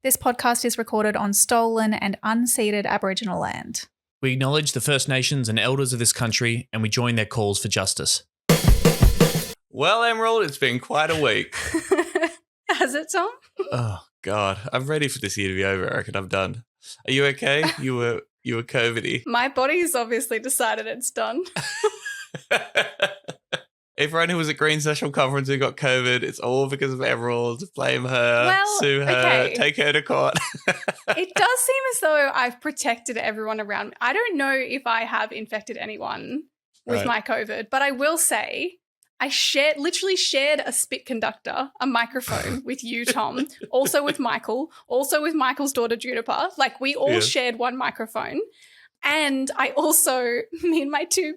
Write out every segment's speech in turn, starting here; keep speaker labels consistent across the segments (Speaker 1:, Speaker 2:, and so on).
Speaker 1: This podcast is recorded on stolen and unceded Aboriginal land.
Speaker 2: We acknowledge the First Nations and elders of this country, and we join their calls for justice.
Speaker 3: Well, Emerald, it's been quite a week.
Speaker 1: Has it, Tom?
Speaker 3: Oh, God. I'm ready for this year to be over. I reckon I'm done. Are you okay? You were COVID-y.
Speaker 1: My body's obviously decided it's done.
Speaker 3: Everyone who was at Green's National Conference who got COVID, it's all because of Emerald. Blame her, sue her, take her to court.
Speaker 1: It does seem as though I've protected everyone around me. I don't know if I have infected anyone with my COVID, but I will say I literally shared a spit conductor, a microphone with you, Tom, also with Michael, also with Michael's daughter, Juniper. Like, we all shared one microphone. And I also, me and my two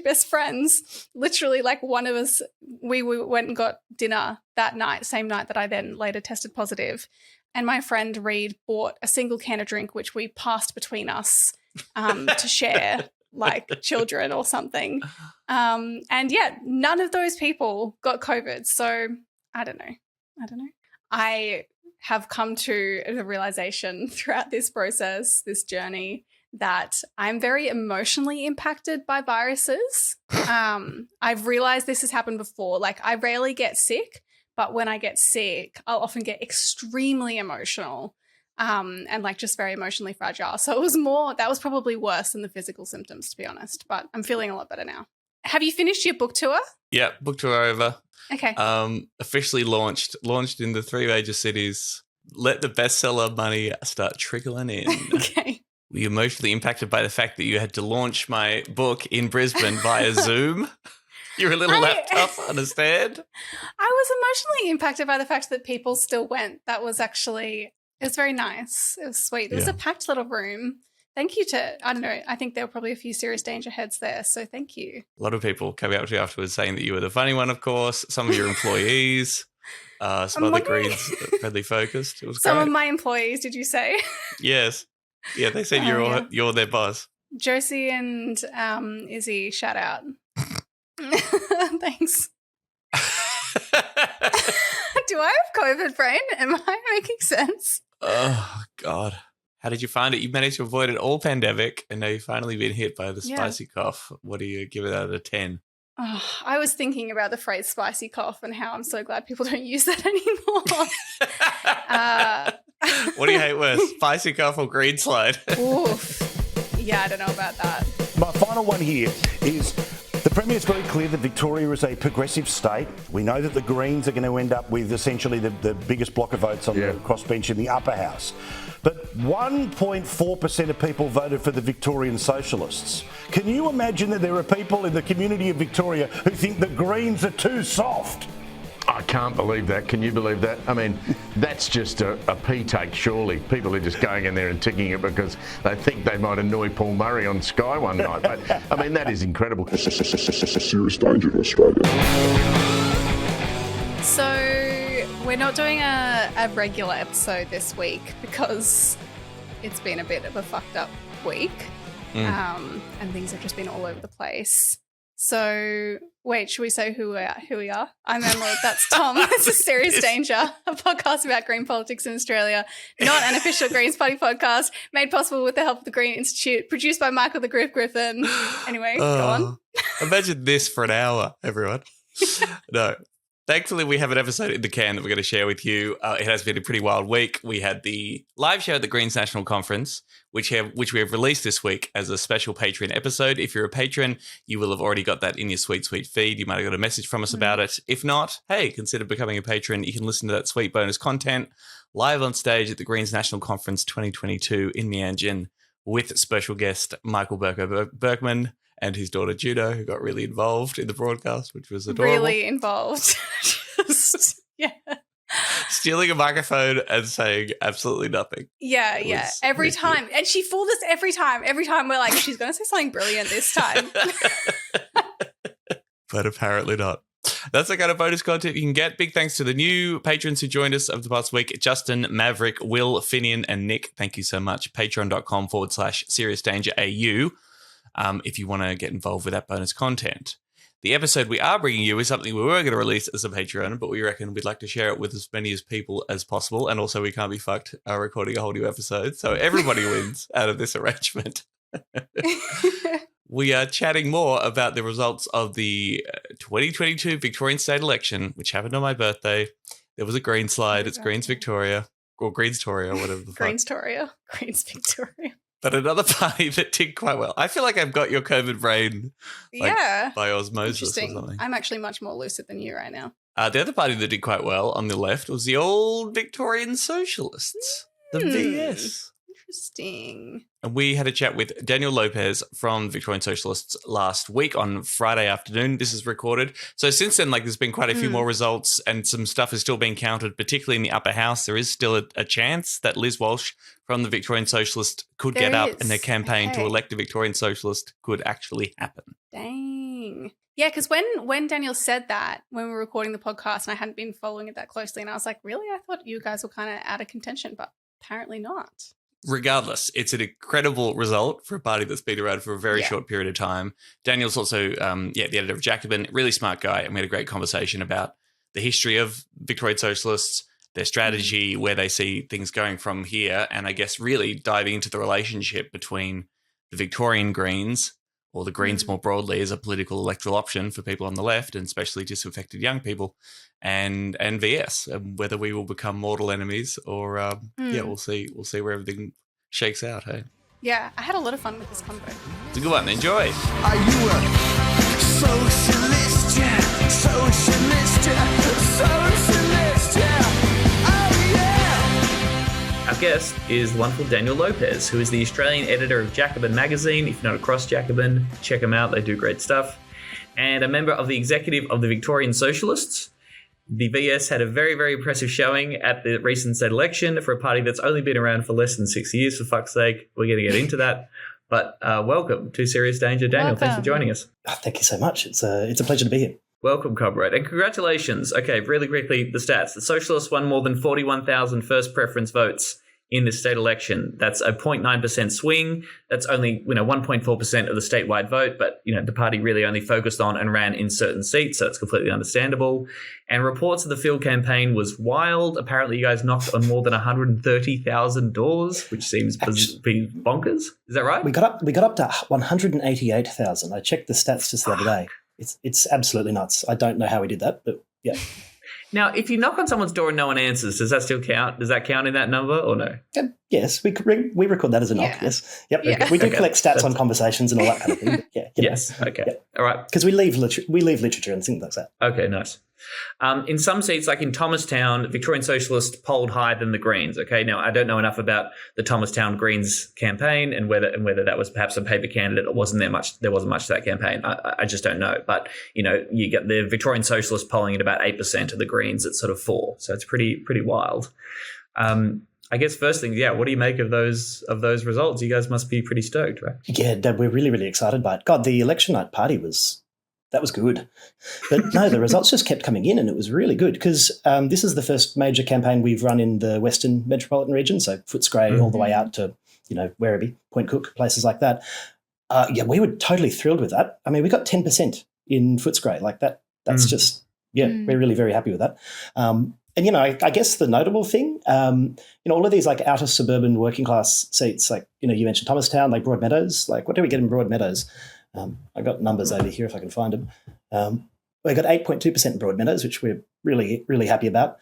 Speaker 1: best friends, literally, like, one of us, we went and got dinner that night, same night that I then later tested positive. And my friend Reed bought a single can of drink, which we passed between us to share, like children or something. And yeah, none of those people got COVID. So I don't know. I have come to the realization throughout this process, this journey, that I'm very emotionally impacted by viruses. I've realized this has happened before. Like, I rarely get sick, but when I get sick, I'll often get extremely emotional and like just very emotionally fragile. So that was probably worse than the physical symptoms, to be honest, but I'm feeling a lot better now. Have you finished your book tour?
Speaker 3: Yeah, book tour over.
Speaker 1: Okay.
Speaker 3: Officially launched in the 3 major cities. Let the bestseller money start trickling in.
Speaker 1: Okay.
Speaker 3: Were you emotionally impacted by the fact that you had to launch my book in Brisbane via Zoom? Your little laptop, understand? I
Speaker 1: was emotionally impacted by the fact that people still went. It was very nice. It was sweet. It was a packed little room. Thank you I don't know, I think there were probably a few serious danger heads there, so thank you.
Speaker 3: A lot of people coming up to you afterwards saying that you were the funny one, of course. Some of your employees, some other Greens, friendly focused. It was
Speaker 1: Some
Speaker 3: great.
Speaker 1: of my employees, did you say?
Speaker 3: Yes. Yeah, they said you're their boss.
Speaker 1: Josie and Izzy, shout out. Thanks. Do I have COVID brain? Am I making sense?
Speaker 3: Oh, God. How did you find it? You managed to avoid it all pandemic, and now you've finally been hit by the spicy cough. What do you give it out of 10?
Speaker 1: Oh, I was thinking about the phrase spicy cough and how I'm so glad people don't use that anymore.
Speaker 3: What do you hate worse, spicy cough or green slide?
Speaker 1: Oof. Yeah, I don't know about that.
Speaker 4: My final one here is the Premier is very clear that Victoria is a progressive state. We know that the Greens are going to end up with essentially the biggest block of votes on the crossbench in the upper house. But 1.4% of people voted for the Victorian Socialists. Can you imagine that there are people in the community of Victoria who think the Greens are too soft?
Speaker 5: I can't believe that. Can you believe that? I mean, that's just a pee take, surely. People are just going in there and ticking it because they think they might annoy Paul Murray on Sky one night. But, I mean, that is incredible.
Speaker 6: Serious danger to Australia.
Speaker 1: So we're not doing a regular episode this week because it's been a bit of a fucked up week and things have just been all over the place. So, wait, should we say who we are? I'm Emerald, that's Tom. This is Serious Danger, a podcast about green politics in Australia, not an official Greens Party podcast, made possible with the help of the Green Institute, produced by Michael the Griffin. Anyway, go on.
Speaker 3: Imagine this for an hour, everyone. No. Thankfully, we have an episode in the can that we're going to share with you. It has been a pretty wild week. We had the live show at the Greens National Conference, which we have released this week as a special Patreon episode. If you're a patron, you will have already got that in your sweet, sweet feed. You might have got a message from us about it. If not, hey, consider becoming a patron. You can listen to that sweet bonus content live on stage at the Greens National Conference 2022 in Meanjin with special guest Michael Berkman and his daughter Juno, who got really involved in the broadcast, which was adorable.
Speaker 1: Really involved.
Speaker 3: Stealing a microphone and saying absolutely nothing.
Speaker 1: Yeah. Every time. And she fooled us every time. Every time we're like, she's going to say something brilliant this time.
Speaker 3: But apparently not. That's the kind of bonus content you can get. Big thanks to the new patrons who joined us over the past week. Justin, Maverick, Will, Finian, and Nick. Thank you so much. Patreon.com/Serious Danger AU. If you want to get involved with that bonus content. The episode we are bringing you is something we were going to release as a Patreon, but we reckon we'd like to share it with as many as people as possible. And also we can't be fucked recording a whole new episode. So everybody wins out of this arrangement. We are chatting more about the results of the 2022 Victorian state election, which happened on my birthday. There was a green slide. It's Greens Victoria, or Greenstoria, whatever the fuck.
Speaker 1: Greenstoria. Greens Victoria.
Speaker 3: But another party that did quite well. I feel like I've got your COVID brain by osmosis or something.
Speaker 1: I'm actually much more lucid than you right now.
Speaker 3: The other party that did quite well on the left was the old Victorian Socialists, the VS.
Speaker 1: Interesting.
Speaker 3: And we had a chat with Daniel Lopez from Victorian Socialists last week on Friday afternoon. This is recorded. So since then, there's been quite a few more results and some stuff is still being counted, particularly in the upper house. There is still a chance that Liz Walsh from the Victorian Socialist could get up and their campaign to elect a Victorian Socialist could actually happen.
Speaker 1: Dang. Yeah, because when Daniel said that, when we were recording the podcast, and I hadn't been following it that closely, and I was like, really? I thought you guys were kind of out of contention, but apparently not.
Speaker 3: Regardless, it's an incredible result for a party that's been around for a very short period of time. Daniel's also, the editor of Jacobin, really smart guy, and we had a great conversation about the history of Victorian Socialists, their strategy, where they see things going from here, and I guess really diving into the relationship between the Victorian Greens, or the Greens more broadly as a political electoral option for people on the left, and especially disaffected young people, and VS, and whether we will become mortal enemies or we'll see where everything shakes out. Hey,
Speaker 1: yeah, I had a lot of fun with this convo.
Speaker 3: It's a good one. Enjoy.
Speaker 7: Are you a socialist? Yeah, socialist. Yeah, socialist. Yeah. Oh yeah.
Speaker 2: Our guest is the wonderful Daniel Lopez, who is the Australian editor of Jacobin magazine. If you're not across Jacobin, check them out. They do great stuff. And a member of the executive of the Victorian Socialists. The VS had a very, very impressive showing at the recent state election for a party that's only been around for less than 6 years, for fuck's sake. We're going to get into that. But welcome to Serious Danger. Daniel, thanks for joining us.
Speaker 8: Oh, thank you so much. It's a pleasure to be here.
Speaker 2: Welcome, comrade. And congratulations. Okay, really quickly, the stats. The Socialists won more than 41,000 first preference votes in this state election. That's a 0.9% swing. That's only 1.4% of the statewide vote, but the party really only focused on and ran in certain seats, so it's completely understandable. And reports of the field campaign was wild. Apparently, you guys knocked on more than 130,000 doors, which seems bonkers. Is that right?
Speaker 8: We got up to 188,000. I checked the stats just the other day. It's absolutely nuts. I don't know how we did that, but yeah.
Speaker 2: Now, if you knock on someone's door and no one answers, does that still count? Does that count in that number or no?
Speaker 8: Yes, we record that as a knock, yes. Yep. Yeah. We do collect stats on conversations and all that kind of thing. Yeah.
Speaker 2: Yes, okay. Yeah. All right.
Speaker 8: Because we leave literature and things like that.
Speaker 2: Okay, nice. In some seats, like in Thomastown, Victorian Socialists polled higher than the Greens. Okay, now I don't know enough about the Thomastown Greens campaign and whether that was perhaps a paper candidate or there wasn't much to that campaign. I just don't know. But you get the Victorian Socialists polling at about 8% of the Greens at sort of 4%. So it's pretty wild. I guess first thing, what do you make of those results? You guys must be pretty stoked, right?
Speaker 8: Yeah, we're really, really excited by it. God, the election night party was good. But no, the results just kept coming in and it was really good because this is the first major campaign we've run in the Western metropolitan region, so Footscray all the way out to, Werribee, Point Cook, places like that. We were totally thrilled with that. I mean, we got 10% in Footscray. Like that. That's just, we're really very happy with that. And, I guess the notable thing, all of these like outer suburban working class seats, like, you mentioned Thomastown, like Broadmeadows, like what do we get in Broadmeadows? I got numbers over here if I can find them. We got 8.2% in Broadmeadows, which we're really, really happy about.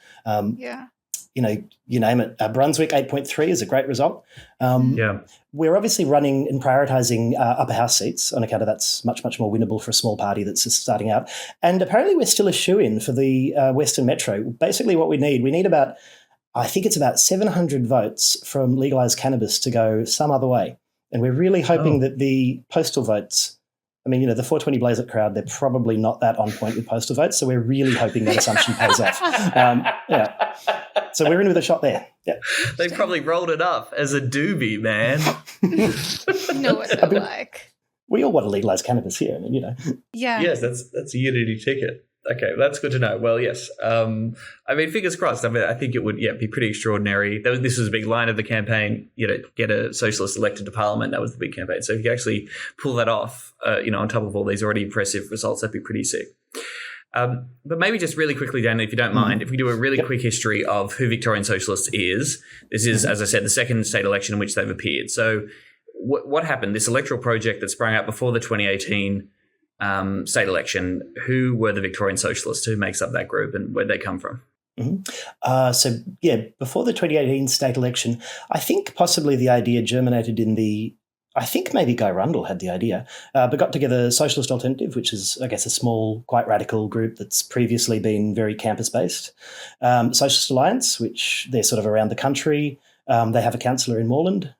Speaker 8: You name it. Brunswick 8.3 is a great result. We're obviously running and prioritising upper house seats on account of that's much, much more winnable for a small party that's just starting out. And apparently we're still a shoe-in for the Western Metro. Basically what we need about, I think it's about 700 votes from legalised cannabis to go some other way. And we're really hoping that the postal votes, the 420 Blaze-It crowd, they're probably not that on point with postal votes, so we're really hoping that assumption pays off. So we're in with a shot there. Yeah.
Speaker 2: They probably rolled it up as a doobie, man.
Speaker 1: You know what they're like.
Speaker 8: We all want to legalise cannabis here,
Speaker 1: Yeah.
Speaker 2: Yes, that's a unity ticket. Okay, that's good to know. Well, yes. I mean, fingers crossed. I mean, I think it would, be pretty extraordinary. This was a big line of the campaign, get a socialist elected to parliament. That was the big campaign. So if you actually pull that off, on top of all these already impressive results, that'd be pretty sick. But maybe just really quickly, Daniel, if you don't mind, if we do a really quick history of who Victorian Socialists is. This is, as I said, the second state election in which they've appeared. So what happened? This electoral project that sprang up before the 2018 state election, who were the Victorian Socialists? Who makes up that group and where'd they come from?
Speaker 8: Before the 2018 state election, I think possibly the idea germinated I think maybe Guy Rundle had the idea, but got together Socialist Alternative, which is, I guess, a small, quite radical group that's previously been very campus-based. Socialist Alliance, which they're sort of around the country. They have a councillor in Moreland.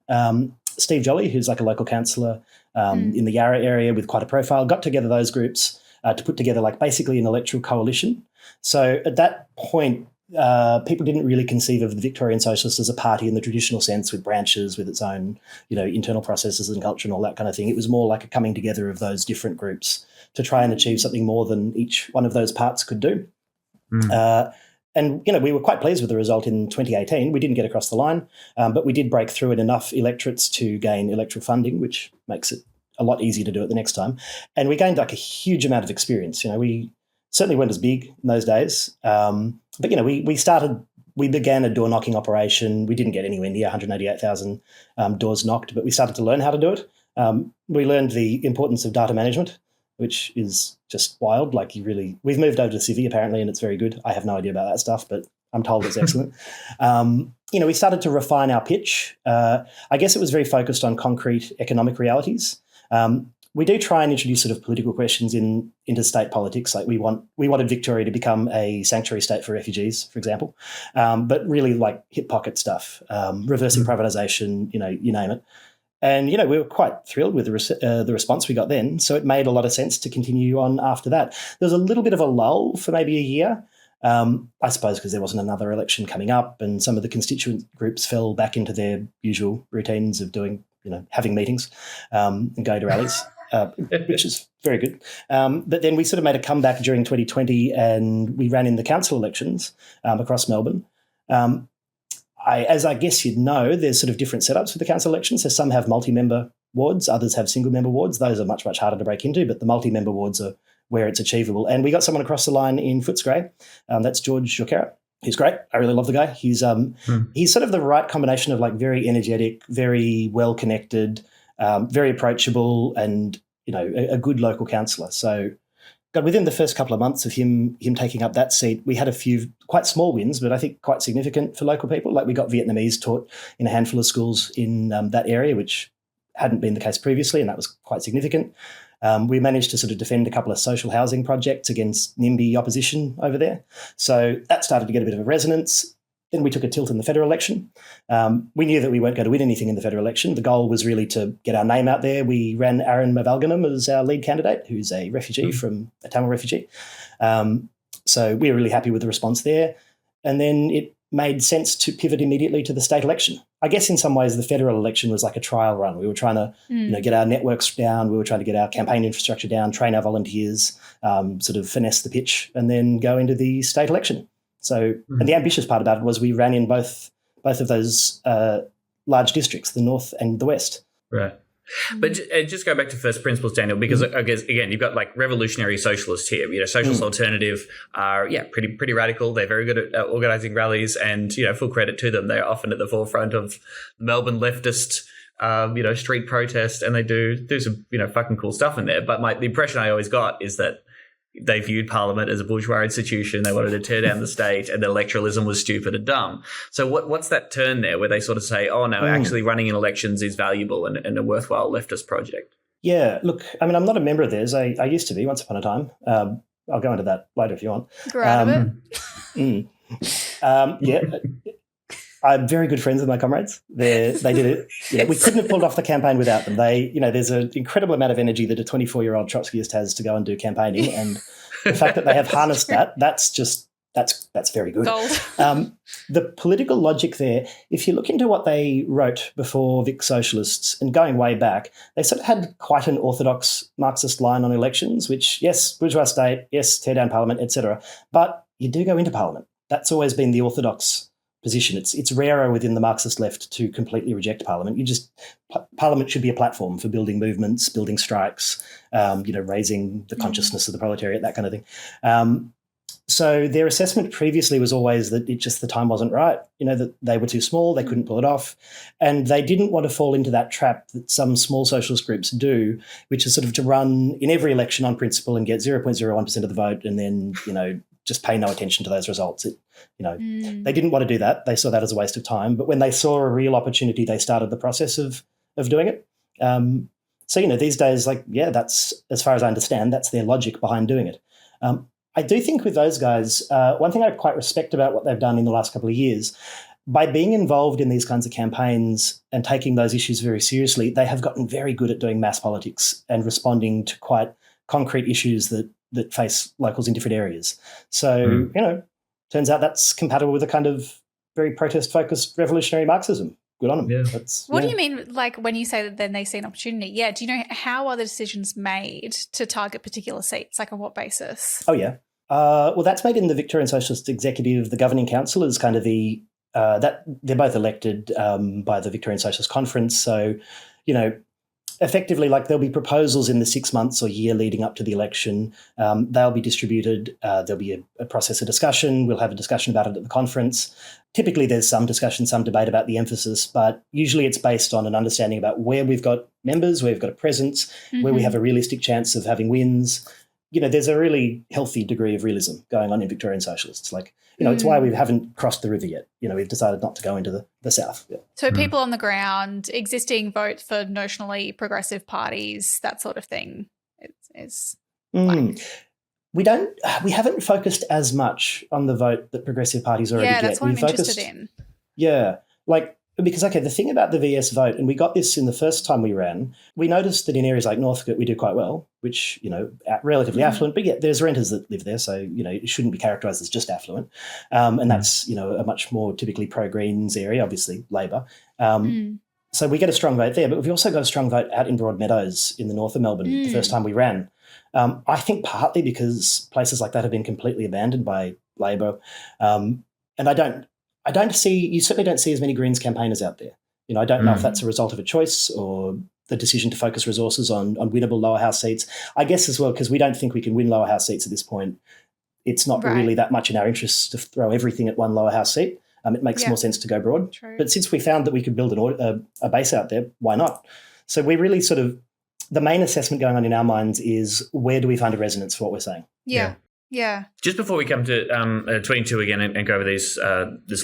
Speaker 8: Steve Jolly, who's like a local councillor in the Yarra area with quite a profile, got together those groups to put together like basically an electoral coalition. So at that point, people didn't really conceive of the Victorian Socialists as a party in the traditional sense with branches, with its own, internal processes and culture and all that kind of thing. It was more like a coming together of those different groups to try and achieve something more than each one of those parts could do. And, we were quite pleased with the result in 2018. We didn't get across the line, but we did break through in enough electorates to gain electoral funding, which makes it a lot easier to do it the next time. And we gained like a huge amount of experience. We certainly weren't as big in those days. But, we began a door knocking operation. We didn't get anywhere near 188,000 doors knocked, but we started to learn how to do it. We learned the importance of data management, which is just wild. We've moved over to Civi apparently, and it's very good. I have no idea about that stuff, but I'm told it's excellent. We started to refine our pitch. I guess it was very focused on concrete economic realities. We do try and introduce sort of political questions into state politics. Like we wanted Victoria to become a sanctuary state for refugees, for example, but really like hip pocket stuff, reversing privatisation, you name it. And, we were quite thrilled with the response we got then. So it made a lot of sense to continue on after that. There was a little bit of a lull for maybe a year, I suppose because there wasn't another election coming up and some of the constituent groups fell back into their usual routines of doing, having meetings and going to rallies, which is very good. But then we sort of made a comeback during 2020 and we ran in the council elections across Melbourne. As I guess you'd know, there's sort of different setups for the council elections. So some have multi-member wards, others have single-member wards. Those are much, much harder to break into, but the multi-member wards are where it's achievable. And we got someone across the line in Footscray. That's George Jokera. He's great. I really love the guy. He's sort of the right combination of like very energetic, very well-connected, very approachable and, a good local councillor. So within the first couple of months of him taking up that seat, we had a few quite small wins, but I think quite significant for local people. Like we got Vietnamese taught in a handful of schools in that area, which hadn't been the case previously, and that was quite significant. We managed to sort of defend a couple of social housing projects against NIMBY opposition over there. So that started to get a bit of a resonance. Then we took a tilt in the federal election. We knew that we weren't going to win anything in the federal election. The goal was really to get our name out there. We ran Aaron Mavalganam as our lead candidate, who's a refugee a Tamil refugee. So we were really happy with the response there. And then it made sense to pivot immediately to the state election. I guess in some ways the federal election was like a trial run. We were trying to get our networks down. We were trying to get our campaign infrastructure down, train our volunteers, sort of finesse the pitch, and then go into the state election. So, and the ambitious part about it was we ran in both of those large districts, the north and the west.
Speaker 2: Right. But just go back to first principles, Daniel, because I guess, again, you've got like revolutionary socialists here. Socialist Alternative are, pretty radical. They're very good at organising rallies and, full credit to them. They're often at the forefront of Melbourne leftist, street protest, and they do some, fucking cool stuff in there. But the impression I always got is that they viewed Parliament as a bourgeois institution. They wanted to tear down the state, and that electoralism was stupid and dumb. So what's that turn there where they sort of say, oh, no, actually running in elections is valuable and a worthwhile leftist project?
Speaker 8: Yeah, look, I mean, I'm not a member of theirs. I used to be once upon a time. I'll go into that later if you want.
Speaker 1: Grow out of
Speaker 8: it. I'm very good friends with my comrades. They did it. We couldn't have pulled off the campaign without them. There's an incredible amount of energy that a 24-year-old Trotskyist has to go and do campaigning, and the fact that they have harnessed that's just That's very good.
Speaker 1: Gold.
Speaker 8: The political logic there, if you look into what they wrote before Vic Socialists, and going way back, they sort of had quite an orthodox Marxist line on elections, which, yes, bourgeois state, yes, tear down parliament, etc. But you do go into parliament. That's always been the orthodox position. It's rarer within the Marxist left to completely reject parliament. Parliament should be a platform for building movements, building strikes, raising the consciousness of the proletariat, that kind of thing. So their assessment previously was always that the time wasn't right, that they were too small, they couldn't pull it off. And they didn't want to fall into that trap that some small socialist groups do, which is sort of to run in every election on principle and get 0.01% of the vote and then, just pay no attention to those results. They didn't want to do that. They saw that as a waste of time. But when they saw a real opportunity, they started the process of doing it. So, these days, that's, as far as I understand, that's their logic behind doing it. I do think with those guys, one thing I quite respect about what they've done in the last couple of years, by being involved in these kinds of campaigns and taking those issues very seriously, they have gotten very good at doing mass politics and responding to quite concrete issues that face locals in different areas. So, turns out that's compatible with a kind of very protest-focused revolutionary Marxism. Good on them.
Speaker 2: Yeah.
Speaker 1: What do you mean, when you say that then they see an opportunity? Yeah, do you know how are the decisions made to target particular seats? On what basis?
Speaker 8: Oh, yeah. Well, that's made in the Victorian Socialist Executive. The Governing Council is kind of that they're both elected by the Victorian Socialist Conference. So, effectively, there'll be proposals in the 6 months or year leading up to the election. They'll be distributed. There'll be a process of discussion. We'll have a discussion about it at the conference. Typically, there's some discussion, some debate about the emphasis, but usually it's based on an understanding about where we've got members, where we've got a presence, where we have a realistic chance of having wins. There's a really healthy degree of realism going on in Victorian Socialists. It's why we haven't crossed the river yet. We've decided not to go into the south. Yeah.
Speaker 1: So people on the ground, existing vote for notionally progressive parties, that sort of thing.
Speaker 8: We haven't focused as much on the vote that progressive parties already get.
Speaker 1: Yeah, that's what I'm interested in.
Speaker 8: Yeah. Because, the thing about the VS vote, and we got this in the first time we ran, we noticed that in areas like Northcote we do quite well, which, relatively affluent, but yeah, there's renters that live there, so, it shouldn't be characterised as just affluent. And that's, a much more typically pro-Greens area, obviously Labor. So we get a strong vote there, but we've also got a strong vote out in Broadmeadows in the north of Melbourne the first time we ran. I think partly because places like that have been completely abandoned by Labor. And you certainly don't see as many Greens campaigners out there. I don't know if that's a result of a choice or the decision to focus resources on winnable lower house seats. I guess as well, because we don't think we can win lower house seats at this point. It's not really that much in our interest to throw everything at one lower house seat. It makes more sense to go broad.
Speaker 1: True.
Speaker 8: But since we found that we could build a base out there, why not? So we really the main assessment going on in our minds is where do we find a resonance for what we're saying?
Speaker 1: Yeah.
Speaker 2: Just before we come to 22 again and go over this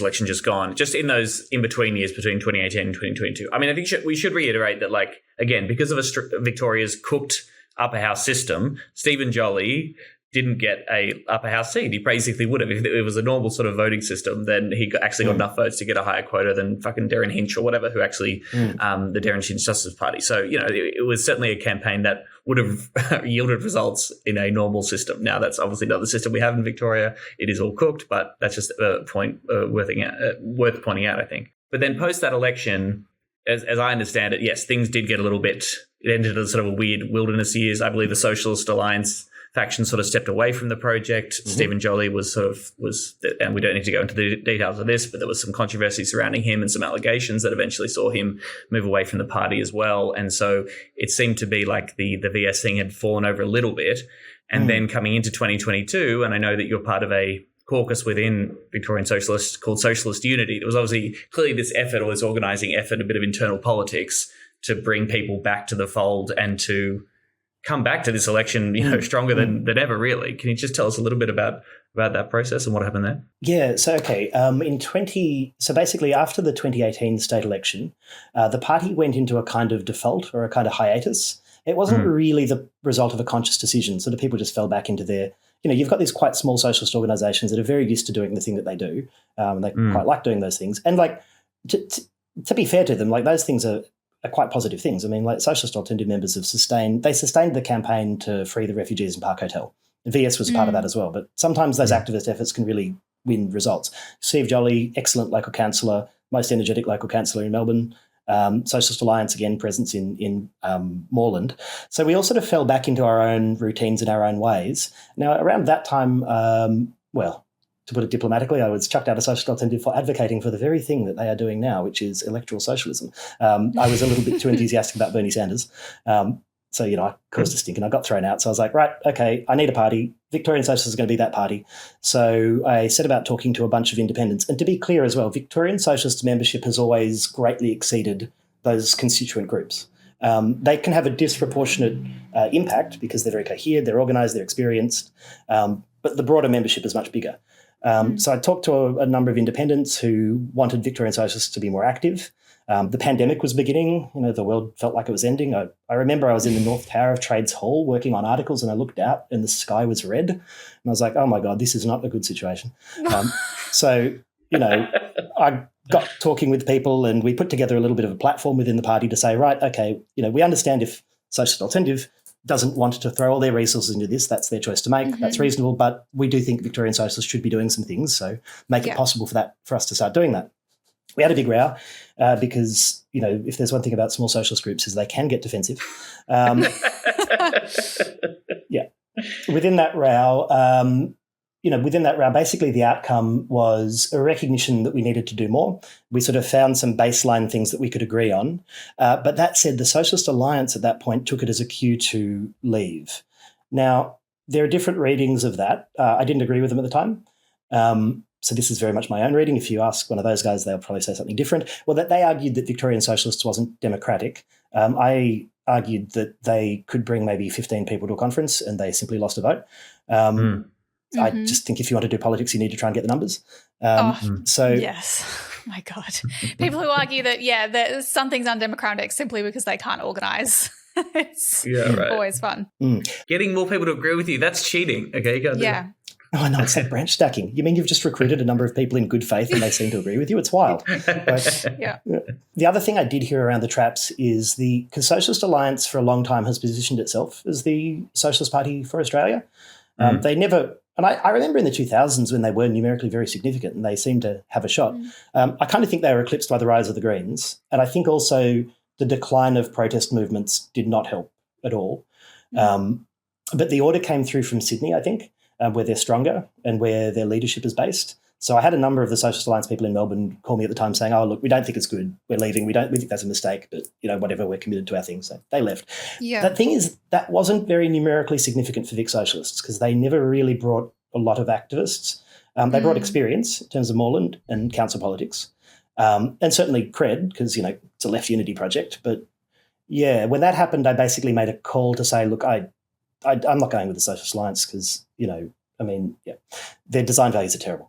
Speaker 2: election just gone, just in those in-between years between 2018 and 2022, I think we should reiterate that, again, because of Victoria's cooked upper house system, Stephen Jolly didn't get a upper house seat. He basically would have. If it was a normal sort of voting system, then he actually got enough votes to get a higher quota than fucking Darren Hinch or whatever, who actually the Darren Hinch Justice Party. So, it was certainly a campaign that would have yielded results in a normal system. Now, that's obviously not the system we have in Victoria. It is all cooked, but that's just a point worth pointing out, I think. But then post that election, as I understand it, yes, things did get a little bit – it ended in sort of a weird wilderness years. I believe the Socialist Alliance faction sort of stepped away from the project. Stephen Jolly was, and we don't need to go into the details of this, but there was some controversy surrounding him and some allegations that eventually saw him move away from the party as well. And so it seemed to be like the VS thing had fallen over a little bit. And then coming into 2022, and I know that you're part of a caucus within Victorian Socialists called Socialist Unity. There was obviously clearly this effort, or this organising effort, a bit of internal politics to bring people back to the fold and to come back to this election, stronger than ever, really. Can you just tell us a little bit about that process and what happened there?
Speaker 8: Yeah, so, okay. So basically after the 2018 state election, the party went into a kind of default or a kind of hiatus. It wasn't really the result of a conscious decision. Sort of people just fell back into their, you've got these quite small socialist organisations that are very used to doing the thing that they do. They quite like doing those things. And to be fair to them, those things are quite positive things. Socialist Alternative members have sustained the campaign to free the refugees in Park Hotel. The VS was a part of that as well. But sometimes those activist efforts can really win results. Steve Jolly, excellent local councillor, most energetic local councillor in Melbourne. Socialist Alliance, again, presence in Moreland. So we all sort of fell back into our own routines and our own ways. Now, around that time, well, to put it diplomatically, I was chucked out of Socialist Alternative for advocating for the very thing that they are doing now, which is electoral socialism. I was a little bit too enthusiastic about Bernie Sanders. So, I caused a stink and I got thrown out. So I was like, right, okay, I need a party. Victorian Socialists is going to be that party. So I set about talking to a bunch of independents. And to be clear as well, Victorian Socialists membership has always greatly exceeded those constituent groups. They can have a disproportionate impact because they're very cohered, they're organised, they're experienced, but the broader membership is much bigger. So I talked to a number of independents who wanted Victorian Socialists to be more active. The pandemic was beginning. The world felt like it was ending. I remember I was in the North Tower of Trades Hall working on articles and I looked out and the sky was red. And I was like, oh, my God, this is not a good situation. So, I got talking with people and we put together a little bit of a platform within the party to say, right, okay, we understand if Socialist Alternative doesn't want to throw all their resources into this, that's their choice to make. That's reasonable, but we do think Victorian Socialists should be doing some things, so make it possible for us to start doing that. We had a big row because, if there's one thing about small socialist groups is they can get defensive. Yeah. Within that row, basically the outcome was a recognition that we needed to do more. We sort of found some baseline things that we could agree on. But that said, the Socialist Alliance at that point took it as a cue to leave. Now, there are different readings of that. I didn't agree with them at the time. So this is very much my own reading. If you ask one of those guys, they'll probably say something different. Well, that they argued that Victorian Socialists wasn't democratic. I argued that they could bring maybe 15 people to a conference and they simply lost a vote. I just think if you want to do politics, you need to try and get the numbers.
Speaker 1: Yes. My God. People who argue that, that something's undemocratic simply because they can't organise. It's always fun.
Speaker 2: Getting more people to agree with you, that's cheating. Okay, you got to do that.
Speaker 8: Oh, no, it's like branch stacking. You mean you've just recruited a number of people in good faith and they seem to agree with you? It's wild. The other thing I did hear around the traps is because Socialist Alliance for a long time has positioned itself as the Socialist Party for Australia. They never... And I remember in the 2000s when they were numerically very significant and they seemed to have a shot. I kind of think they were eclipsed by the rise of the Greens. And I think also the decline of protest movements did not help at all. But the order came through from Sydney, I think, where they're stronger and where their leadership is based. So I had a number of the Socialist Alliance people in Melbourne call me at the time saying, oh, look, we don't think it's good. We're leaving. We think that's a mistake, but, whatever, we're committed to our thing. So they left. Yeah. The thing is, that wasn't very numerically significant for Vic Socialists because they never really brought a lot of activists. They brought experience in terms of Moreland and council politics and certainly cred because, it's a left unity project. But, when that happened, I basically made a call to say, look, I'm not going with the Socialist Alliance because, their design values are terrible.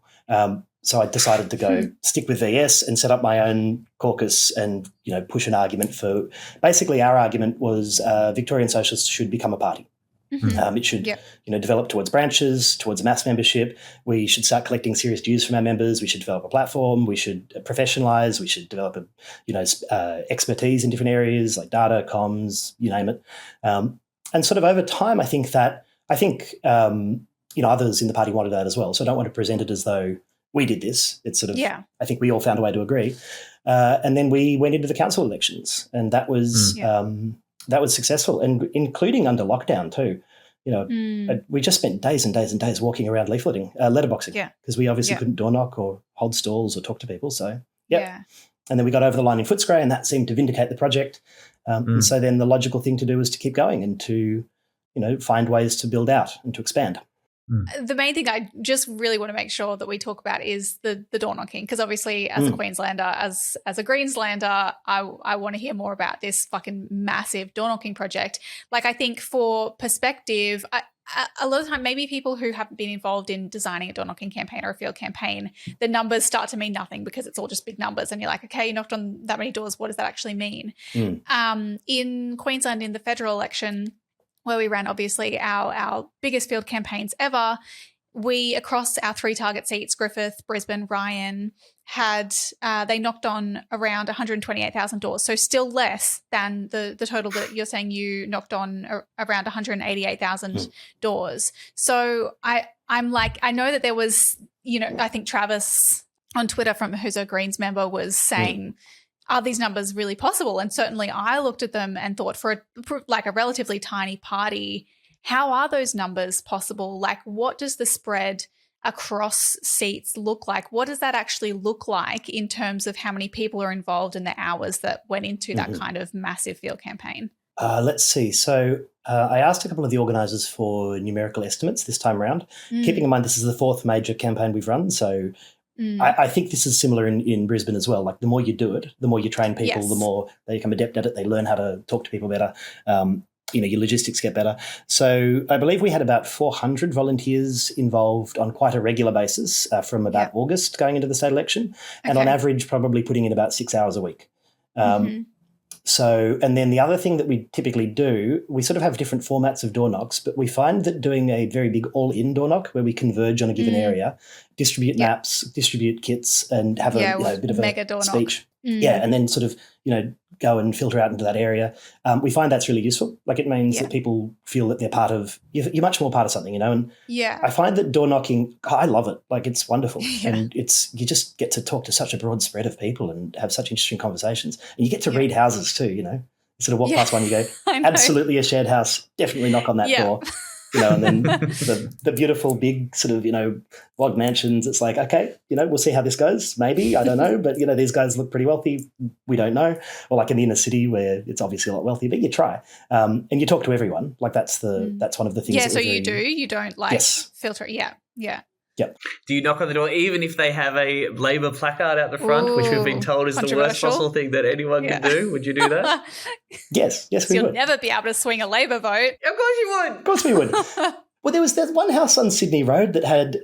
Speaker 8: So I decided to go stick with VS and set up my own caucus and, push an argument for – basically our argument was Victorian Socialists should become a party. It should, develop towards branches, towards mass membership. We should start collecting serious dues from our members. We should develop a platform. We should professionalise. We should develop, expertise in different areas like data, comms, you name it. And sort of over time, I think others in the party wanted that as well. So I don't want to present it as though we did this. It's sort of, I think we all found a way to agree. And then we went into the council elections and that was successful and including under lockdown too. We just spent days and days and days walking around leafleting, letterboxing because we obviously couldn't door knock or hold stalls or talk to people. So, And then we got over the line in Footscray and that seemed to vindicate the project. And so then the logical thing to do was to keep going and to, find ways to build out and to expand.
Speaker 1: The main thing I just really want to make sure that we talk about is the door knocking because obviously as a Queenslander, as a Greenslander, I want to hear more about this fucking massive door knocking project. Like I think for perspective, a lot of the time maybe people who haven't been involved in designing a door knocking campaign or a field campaign, the numbers start to mean nothing because it's all just big numbers and you're like, okay, you knocked on that many doors, what does that actually mean? In Queensland in the federal election, where we ran obviously our biggest field campaigns ever, we across our 3 target seats, Griffith, Brisbane, Ryan, they knocked on around 128,000 doors. So still less than the total that you're saying you knocked on around 188,000 doors. So I'm like, I know that there was I think Travis on Twitter from who's a Greens member was saying, are these numbers really possible? And certainly I looked at them and thought for a relatively tiny party, how are those numbers possible? Like, what does the spread across seats look like? What does that actually look like in terms of how many people are involved in the hours that went into that kind of massive field campaign?
Speaker 8: Let's see. So I asked a couple of the organisers for numerical estimates this time around, keeping in mind this is the fourth major campaign we've run. So I think this is similar in Brisbane as well. Like, the more you do it, the more you train people, the more they become adept at it. They learn how to talk to people better. Your logistics get better. So I believe we had about 400 volunteers involved on quite a regular basis from about August going into the state election, and on average probably putting in about 6 hours a week. So, and then the other thing that we typically do, we sort of have different formats of door knocks, but we find that doing a very big all-in door knock where we converge on a given area, distribute maps, distribute kits, and have a bit of
Speaker 1: mega door
Speaker 8: speech.
Speaker 1: Knock.
Speaker 8: Yeah, and then sort of, go and filter out into that area. We find that's really useful. Like, it means that people feel that they're part of, you're much more part of something, and I find that door knocking, I love it. Like, it's wonderful. And you just get to talk to such a broad spread of people and have such interesting conversations. And you get to read houses too, You sort of walk past one, you go, absolutely a shared house, definitely knock on that door. And then the beautiful big sort of, log mansions, it's like, okay, we'll see how this goes. Maybe, I don't know. But, these guys look pretty wealthy. We don't know. Or like in the inner city where it's obviously a lot wealthy, but you try. And you talk to everyone. Like, that's one of the things.
Speaker 1: Yeah, so you do. You don't filter. Yeah.
Speaker 8: Yep.
Speaker 2: Do you knock on the door even if they have a Labor placard out the front, which we've been told is the worst possible thing that anyone can do? Would you do that?
Speaker 8: Yes, we would.
Speaker 1: You'll never be able to swing a Labor vote.
Speaker 2: Of course you would.
Speaker 8: Of course we would. Well, there's one house on Sydney Road that had,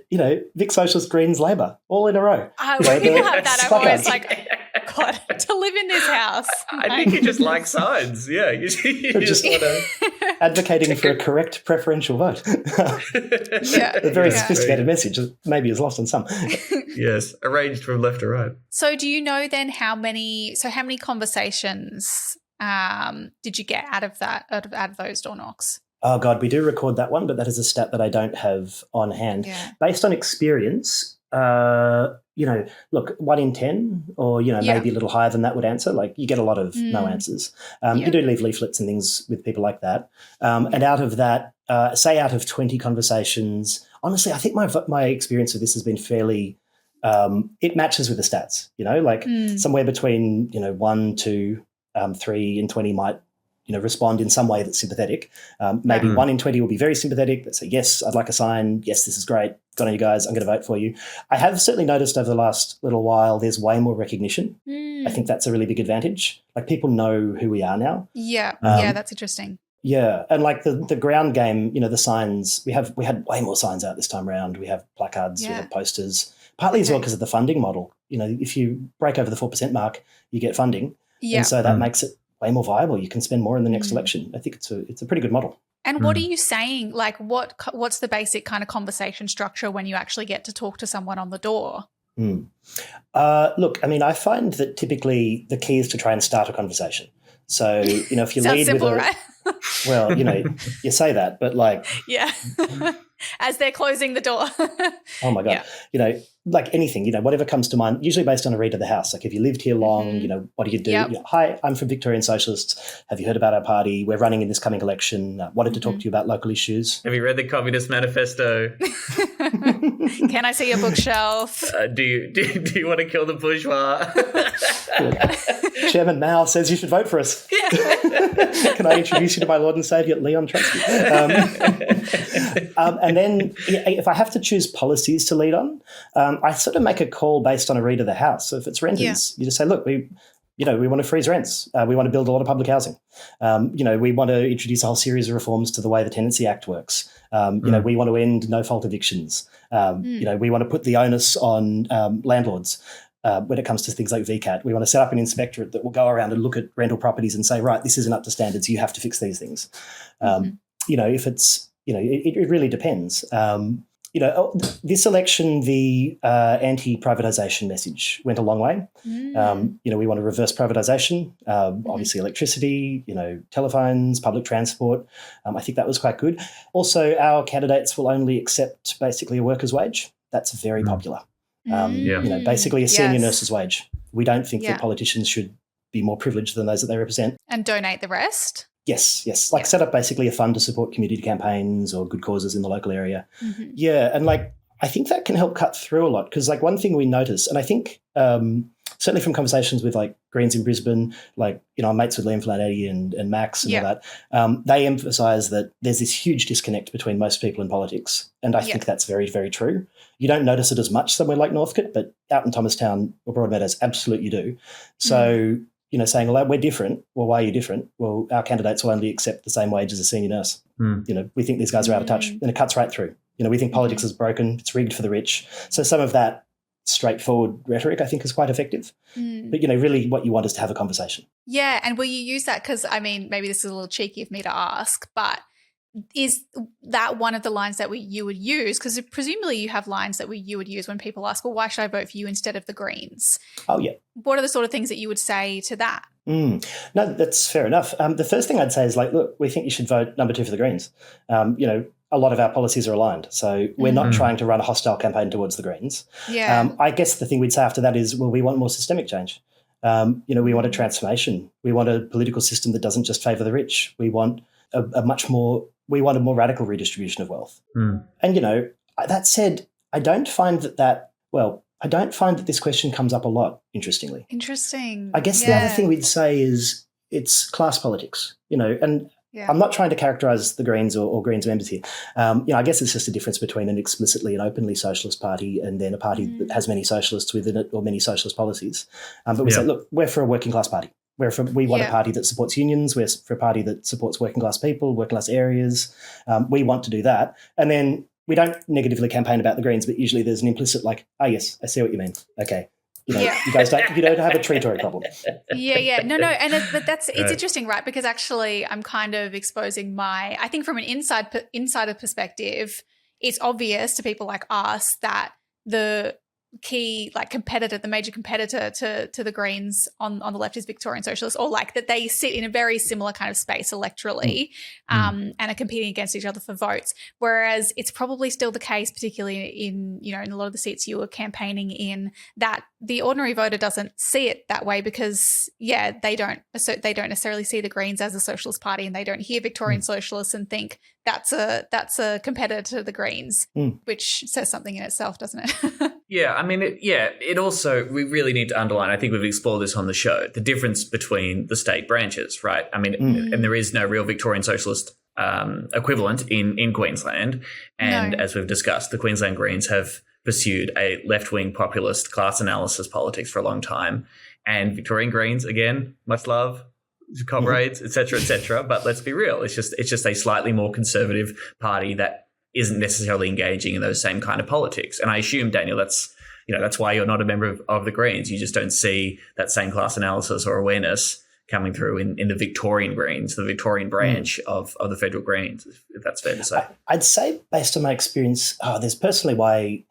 Speaker 8: Vic Socialist, Greens, Labor, all in a row.
Speaker 1: When people have that, I'm always like, God, to live in this house.
Speaker 2: I think you just like signs. Yeah, you just want to...
Speaker 8: Advocating for a correct preferential vote. A very sophisticated message, maybe is lost on some.
Speaker 2: Yes, arranged from left to right.
Speaker 1: So do you know then how many conversations did you get out of those door knocks?
Speaker 8: Oh, God, we do record that one, but that is a stat that I don't have on hand.
Speaker 1: Yeah.
Speaker 8: Based on experience, look, 1 in 10 or, maybe a little higher than that would answer. Like, you get a lot of no answers. You do leave leaflets and things with people like that. And out of that, say out of 20 conversations, honestly, I think my experience of this has been fairly it matches with the stats, somewhere between, 1 to 3 in 20 might respond in some way that's sympathetic. Maybe 1 in 20 will be very sympathetic. They say, yes, I'd like a sign. Yes, this is great. Good on you guys. I'm going to vote for you. I have certainly noticed over the last little while there's way more recognition. I think that's a really big advantage. Like, people know who we are now.
Speaker 1: Yeah, that's interesting.
Speaker 8: Yeah, and like the ground game, the signs, we had way more signs out this time around. We have placards, we have posters, partly as well because of the funding model. If you break over the 4% mark, you get funding. And so that makes it way more viable. You can spend more in the next election. I think it's a pretty good model.
Speaker 1: And what are you saying? Like, what's the basic kind of conversation structure when you actually get to talk to someone on the door?
Speaker 8: Look, I mean, I find that typically the key is to try and start a conversation. So, if you lead
Speaker 1: simple,
Speaker 8: with
Speaker 1: right?
Speaker 8: Well, you say that, but like...
Speaker 1: Yeah. As they're closing the door.
Speaker 8: Oh, my God.
Speaker 1: Yeah.
Speaker 8: Like anything, whatever comes to mind, usually based on a read of the house. Like, if you lived here long, what do you do?
Speaker 1: Yep.
Speaker 8: Hi, I'm from Victorian Socialists. Have you heard about our party? We're running in this coming election. Wanted to talk to you about local issues.
Speaker 2: Have you read the Communist Manifesto?
Speaker 1: Can I see your bookshelf?
Speaker 2: Do you want to kill the bourgeois?
Speaker 8: Chairman Mao says you should vote for us. Can I introduce you to my Lord and Saviour, Leon Trotsky? And then if I have to choose policies to lead on, I sort of make a call based on a read of the house. So if it's renters, you just say, look, we want to freeze rents. We want to build a lot of public housing. We want to introduce a whole series of reforms to the way the Tenancy Act works. We want to end no-fault evictions. We want to put the onus on landlords. When it comes to things like VCAT, we want to set up an inspectorate that will go around and look at rental properties and say, right, this isn't up to standards. You have to fix these things. If it's, it really depends. This election, the anti-privatisation message went a long way. We want to reverse privatisation, obviously electricity, telephones, public transport. I think that was quite good. Also, our candidates will only accept basically a worker's wage. that's very popular.
Speaker 1: Mm.
Speaker 8: Basically a senior
Speaker 1: Yes.
Speaker 8: nurse's wage. We don't think
Speaker 1: Yeah.
Speaker 8: that politicians should be more privileged than those that they represent.
Speaker 1: And donate the rest.
Speaker 8: Yes. Like set up basically a fund to support community campaigns or good causes in the local area.
Speaker 1: Mm-hmm.
Speaker 8: Yeah, and I think that can help cut through a lot because one thing we notice, and I think certainly from conversations with Greens in Brisbane, I'm mates with Liam Flanetti and Max and all that, they emphasise that there's this huge disconnect between most people in politics, and I think that's very, very true. You don't notice it as much somewhere like Northcote, but out in Thomastown or Broadmeadows, absolutely you do. So, saying, well, we're different. Well, why are you different? Well, our candidates will only accept the same wage as a senior nurse. We think these guys are out of touch, and it cuts right through. We think politics is broken, it's rigged for the rich. So some of that straightforward rhetoric, I think, is quite effective. But, really what you want is to have a conversation.
Speaker 1: Yeah, and will you use that? Because, maybe this is a little cheeky of me to ask, but is that one of the lines that you would use? Because presumably you have lines that you would use when people ask, well, why should I vote for you instead of the Greens?
Speaker 8: Oh, yeah.
Speaker 1: What are the sort of things that you would say to that?
Speaker 8: No, that's fair enough. The first thing I'd say is look, we think you should vote number 2 for the Greens. A lot of our policies are aligned. So we're not trying to run a hostile campaign towards the Greens.
Speaker 1: Yeah.
Speaker 8: I guess the thing we'd say after that is, well, we want more systemic change. We want a transformation. We want a political system that doesn't just favour the rich. We want a more radical redistribution of wealth. And, that said, I don't find that this question comes up a lot, interestingly.
Speaker 1: Interesting.
Speaker 8: I guess the other thing we'd say is it's class politics, and I'm not trying to characterise the Greens or Greens members here. I guess it's just a difference between an explicitly and openly socialist party and then a party that has many socialists within it or many socialist policies. But we say, look, we're for a working class party. We want a party that supports unions. We're for a party that supports working class people, working class areas. We want to do that. And then we don't negatively campaign about the Greens, but usually there's an implicit yes, I see what you mean. Okay. You guys don't have a tree Tory problem.
Speaker 1: Yeah. No. And it's interesting, right? Because actually I'm kind of exposing I think from an insider perspective, it's obvious to people like us that the key competitor, the major competitor to the Greens on the left is Victorian Socialists, or that they sit in a very similar kind of space electorally and are competing against each other for votes. Whereas it's probably still the case, particularly in a lot of the seats you were campaigning in, that the ordinary voter doesn't see it that way because they don't necessarily see the Greens as a socialist party, and they don't hear Victorian Socialists and think that's a competitor to the Greens, which says something in itself, doesn't it?
Speaker 2: Yeah, it also, we really need to underline, I think we've explored this on the show, the difference between the state branches, right? And there is no real Victorian Socialist equivalent in Queensland. And as we've discussed, the Queensland Greens have pursued a left-wing populist class analysis politics for a long time. And Victorian Greens, again, much love, comrades, et cetera, but let's be real, it's just a slightly more conservative party that isn't necessarily engaging in those same kind of politics. And I assume, Daniel, that's why you're not a member of the Greens. You just don't see that same class analysis or awareness coming through in the Victorian Greens, the Victorian branch of the federal Greens, if that's fair to say.
Speaker 8: I'd say, based on my experience, there's personally why,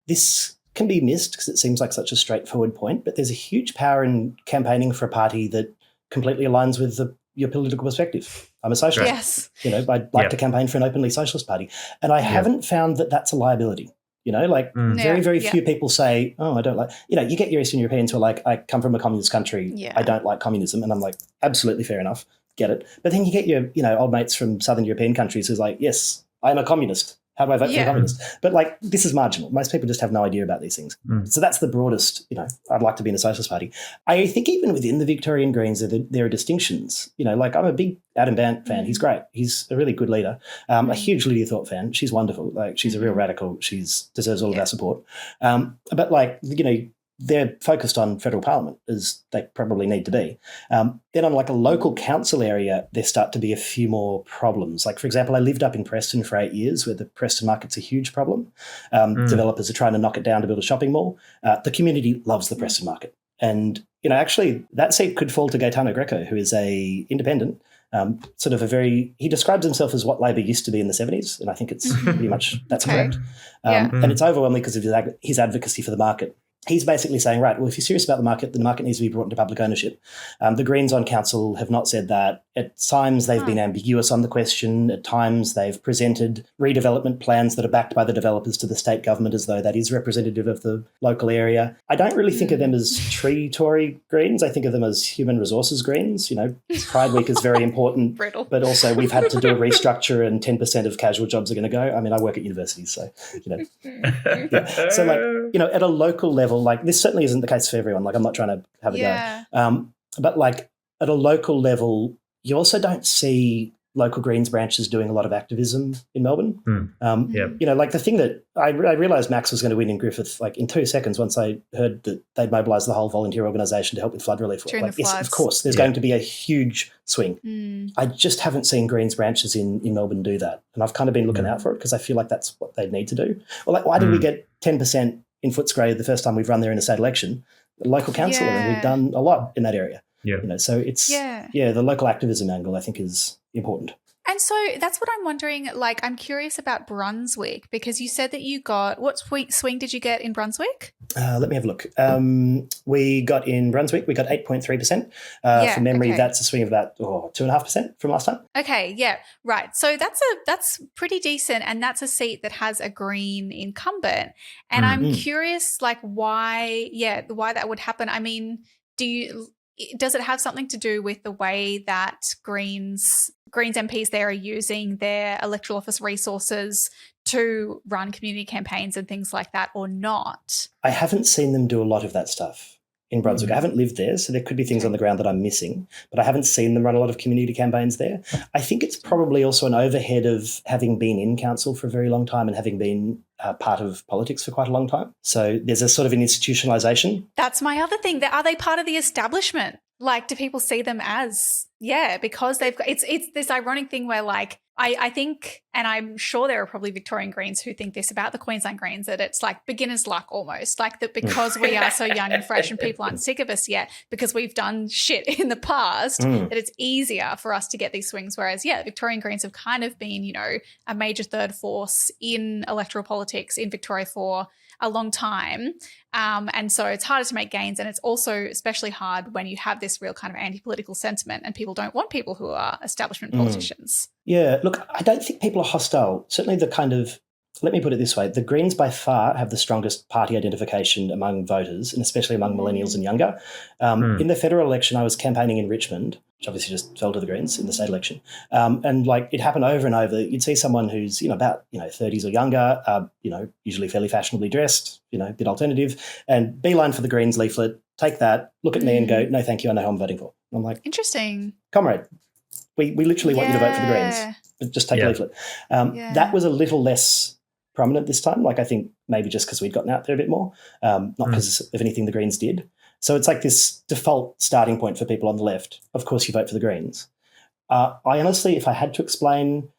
Speaker 8: this can be missed because it seems like such a straightforward point, but there's a huge power in campaigning for a party that completely aligns with your political perspective. I'm a socialist.
Speaker 1: Yes.
Speaker 8: I'd like to campaign for an openly socialist party. And I haven't found that that's a liability. Very few people say, oh, I don't like, you get your Eastern Europeans who are like, I come from a communist country. Yeah. I don't like communism. And I'm like, absolutely fair enough. Get it. But then you get your, old mates from Southern European countries who's like, yes, I'm a communist. How do I vote for a communist? But this is marginal. Most people just have no idea about these things. So that's the broadest, I'd like to be in a socialist party. I think even within the Victorian Greens, there are distinctions. I'm a big Adam Bandt fan. He's great. He's a really good leader. A huge Lydia Thorpe fan. She's wonderful. She's a real radical. She deserves all of our support. But they're focused on federal parliament, as they probably need to be. Then on a local council area, there start to be a few more problems. For example, I lived up in Preston for 8 years, where the Preston market's a huge problem. Developers are trying to knock it down to build a shopping mall. The community loves the Preston market. And, actually that seat could fall to Gaetano Greco, who is a independent, he describes himself as what Labor used to be in the 70s. And I think it's pretty much, that's correct. And it's overwhelmingly because of his advocacy for the market. He's basically saying, right, well, if you're serious about the market needs to be brought into public ownership. The Greens on council have not said that. At times they've been ambiguous on the question. At times they've presented redevelopment plans that are backed by the developers to the state government as though that is representative of the local area. I don't really think of them as tree Tory Greens. I think of them as human resources Greens. You know, Pride Week is very important, but also we've had to do a restructure and 10% of casual jobs are going to go. I mean, I work at universities, so, you know. Yeah. So, like, you know, at a local level, like this certainly isn't the case for everyone. Like I'm not trying to have a go. But like at a local level, you also don't see local Greens branches doing a lot of activism in Melbourne. You know, like the thing that I realised Max was going to win in Griffith, like in 2 seconds once I heard that they'd mobilised the whole volunteer organisation to help with flood relief.
Speaker 1: During
Speaker 8: like,
Speaker 1: the
Speaker 8: yes,
Speaker 1: floods.
Speaker 8: of course, there's going to be a huge swing. I just haven't seen Greens branches in Melbourne do that. And I've kind of been looking out for it because I feel like that's what they need to do. Well, like, why did we get 10% in Footscray the first time we've run there in a state election? The local councillor, and we've done a lot in that area. You know, so it's the local activism angle I think is important.
Speaker 1: And so that's what I'm wondering. Like, I'm curious about Brunswick because you said that you got what swing did you get in Brunswick?
Speaker 8: Let me have a look. We got in Brunswick, we got 8.3%. From memory, that's a swing of about 2.5% from last time.
Speaker 1: Okay, yeah, right. So that's pretty decent, and that's a seat that has a Green incumbent. And I'm curious, like, why that would happen. I mean, does it have something to do with the way that Greens MPs there are using their electoral office resources to run community campaigns and things like that, or not?
Speaker 8: I haven't seen them do a lot of that stuff in Brunswick. I haven't lived there, so there could be things on the ground that I'm missing, but I haven't seen them run a lot of community campaigns there. I think it's probably also an overhead of having been in council for a very long time and having been part of politics for quite a long time. So there's a sort of an institutionalisation.
Speaker 1: That's my other thing. Are they part of the establishment? Like, do people see them as, because they've got, it's this ironic thing where, like, I think, and I'm sure there are probably Victorian Greens who think this about the Queensland Greens, that it's like beginner's luck almost, like that because we are so young and fresh and people aren't sick of us yet because we've done shit in the past, that it's easier for us to get these swings. Whereas, Victorian Greens have kind of been, you know, a major third force in electoral politics in Victoria for a long time. And so it's harder to make gains, and it's also especially hard when you have this real kind of anti-political sentiment and people don't want people who are establishment politicians.
Speaker 8: Yeah, look, I don't think people are hostile. Certainly the kind of, let me put it this way, the Greens by far have the strongest party identification among voters, and especially among millennials and younger. In the federal election, I was campaigning in Richmond, which obviously just fell to the Greens in the state election. And like it happened over and over. You'd see someone who's, about, 30s or younger, usually fairly fashionably dressed, a bit alternative, and beeline for the Greens leaflet, take that, look at me and go, no, thank you, I know who I'm voting for. And I'm like,
Speaker 1: interesting.
Speaker 8: Comrade, we literally want you to vote for the Greens, but just take a leaflet. That was a little less prominent this time. Like I think maybe just because we'd gotten out there a bit more, not because of anything the Greens did. So it's like this default starting point for people on the left. Of course, you vote for the Greens. I honestly, if I had to explain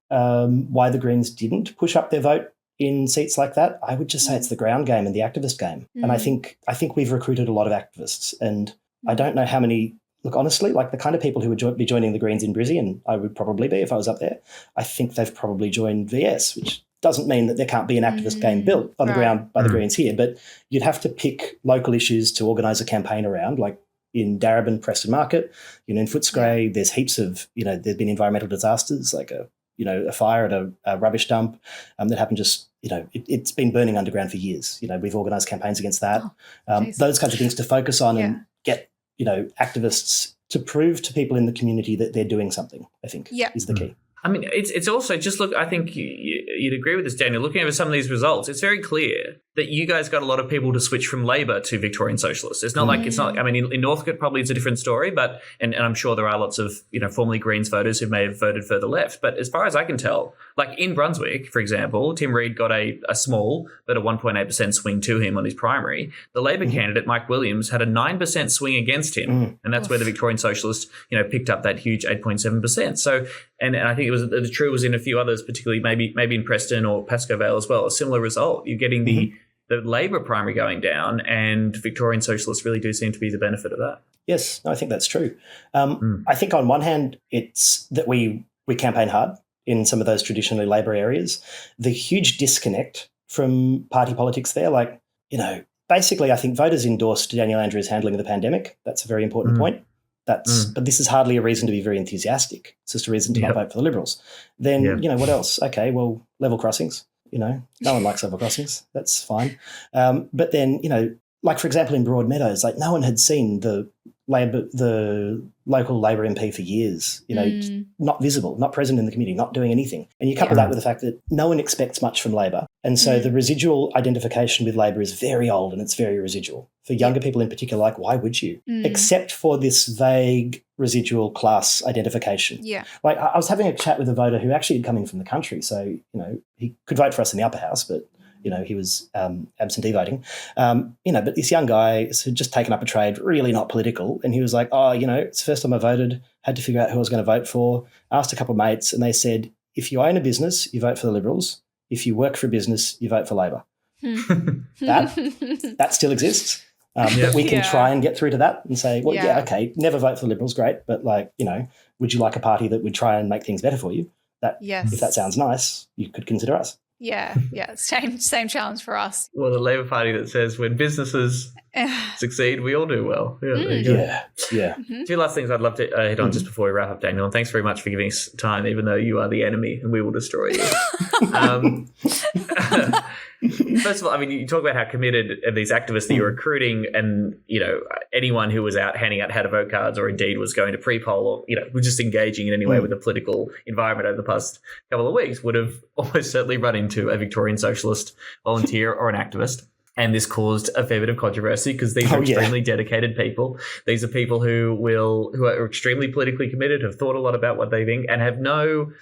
Speaker 8: why the Greens didn't push up their vote in seats like that, I would just say it's the ground game and the activist game. And I think we've recruited a lot of activists, and I don't know how many. Look, honestly, like the kind of people who would be joining the Greens in Brizzy, and I would probably be if I was up there, I think they've probably joined VS, which doesn't mean that there can't be an activist game built on the ground by the Greens here, but you'd have to pick local issues to organise a campaign around, like in Darebin, Preston Market, in Footscray, there's heaps of, there's been environmental disasters, like a fire at a rubbish dump that happened just, it's been burning underground for years. We've organised campaigns against that. Those kinds of things to focus on and get, activists to prove to people in the community that they're doing something, I think, is the key.
Speaker 2: I mean, it's also just look, I think you'd agree with this, Daniel. Looking over some of these results, it's very clear that you guys got a lot of people to switch from Labor to Victorian Socialists. It's not like, I mean, in Northcote probably it's a different story, but, and I'm sure there are lots of, formerly Greens voters who may have voted further left. But as far as I can tell, like in Brunswick, for example, Tim Reid got a small, but a 1.8% swing to him on his primary. The Labor candidate, Mike Williams, had a 9% swing against him. And that's where the Victorian Socialists, picked up that huge 8.7%. So, and I think it was the true was in a few others, particularly maybe in Preston or Pascoe Vale as well, a similar result. You're getting the Labor primary going down, and Victorian Socialists really do seem to be the benefit of that.
Speaker 8: Yes, I think that's true. I think on one hand, it's that we campaign hard in some of those traditionally Labor areas. The huge disconnect from party politics there, basically I think voters endorsed Daniel Andrews' handling of the pandemic. That's a very important point. But this is hardly a reason to be very enthusiastic. It's just a reason to not vote for the Liberals. Then, what else? Okay, well, level crossings. No one likes level crossings. That's fine. But then, like, for example, in Broadmeadows, like, no one had seen the local Labor MP for years, not visible, not present in the committee, not doing anything. And you couple that with the fact that no one expects much from Labor. And so the residual identification with Labor is very old and it's very residual. For younger people in particular, like, why would you? Except for this vague residual class identification.
Speaker 1: Yeah.
Speaker 8: Like, I was having a chat with a voter who actually had come in from the country. So, he could vote for us in the upper house, but he was absentee voting, but this young guy had just taken up a trade, really not political. And he was like, it's the first time I voted, had to figure out who I was going to vote for, asked a couple of mates, and they said, if you own a business, you vote for the Liberals. If you work for a business, you vote for Labor. That still exists. But we can try and get through to that and say, well, okay, never vote for the Liberals, great. But, would you like a party that would try and make things better for you? If that sounds nice, you could consider us.
Speaker 1: Yeah. Same challenge for us.
Speaker 2: Well, the Labor Party that says when businesses succeed, we all do well. Yeah, there you go.
Speaker 8: Yeah.
Speaker 2: Two last things I'd love to hit on just before we wrap up, Daniel. And thanks very much for giving us time, even though you are the enemy and we will destroy you. First of all, you talk about how committed these activists that you're recruiting, and anyone who was out handing out how to vote cards, or indeed was going to pre-poll, or was just engaging in any way with the political environment over the past couple of weeks, would have almost certainly run into a Victorian Socialist volunteer or an activist. And this caused a fair bit of controversy because these are extremely dedicated people. These are people who are extremely politically committed, have thought a lot about what they think, and have no